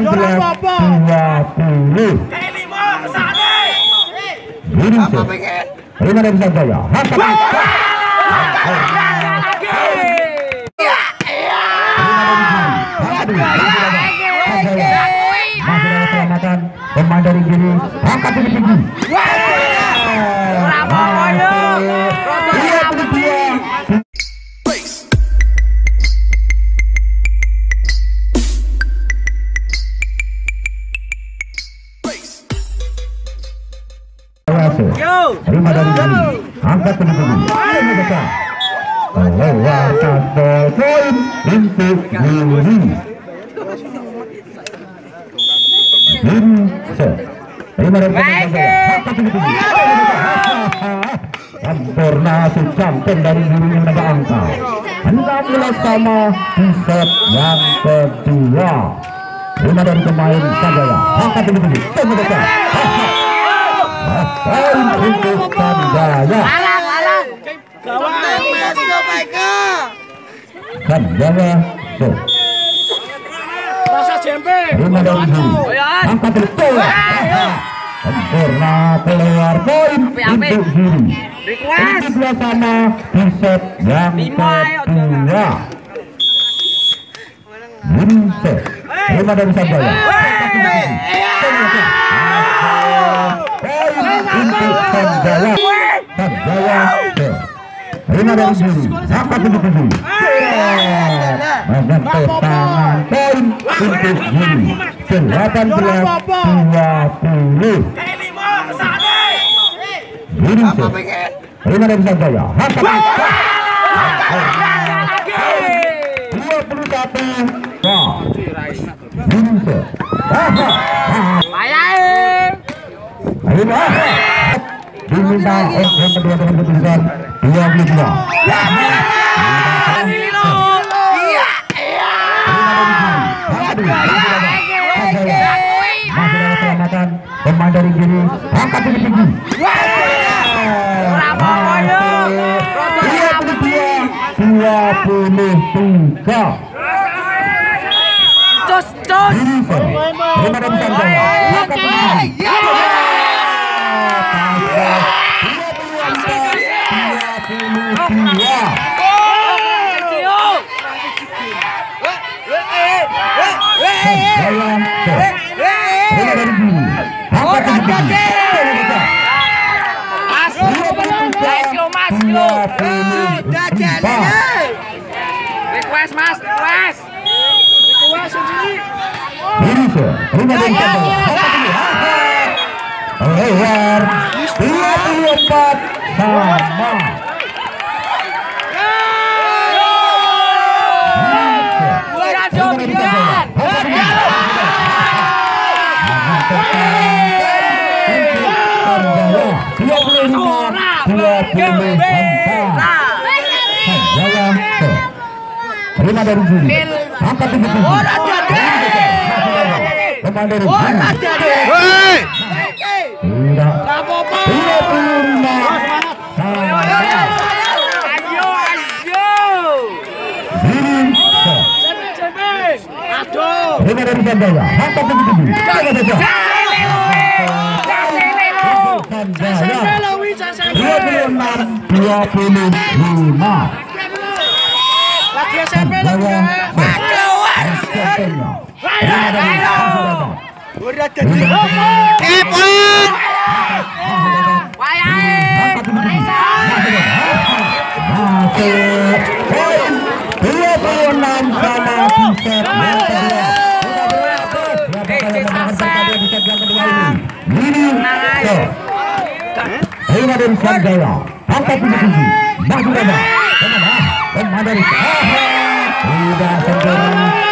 belas 20. Rima dari Sanjaya. Pemain dari kiri angkat tinggi tinggi. Rima dari kiri angkat tinggi tinggi. Lewat poin untuk Yuri. Sempurna si champion dari dirinya menambah angka 16 sama di set yang kedua. Rima dari pemain Sanjaya angkat tinggi-tinggi poin untuk Sanjaya. Sanjaya Rima dari diri angkat tinggi sempurna keluar poin untuk diri. Kedua sama di set yang kedua. Set Rima dari Sanjaya poin untuk Sanjaya. Sanjaya Rima dari diri angkat tinggi-tinggi menyentuh tangan poin untuk diri. 18-20. Rima dari Sanjaya 21. Diminta yang kedua dengan keputusan 22. Pemain dari kiri angkat tinggi-tinggi. 23. Rima dari Sanjaya angkat tinggi. Request mas, request. Rima dari Sanjaya lewat 24 sama. Rima dari sini angkat tinggi-tinggi. Pemain dari sini tidak 25. Rima dari Sanjaya angkat tinggi-tinggi. Sanjaya 26-25. Rima dari Sanjaya angkat tinggi-tinggi. Masih ada pemain dari sudah sempurna.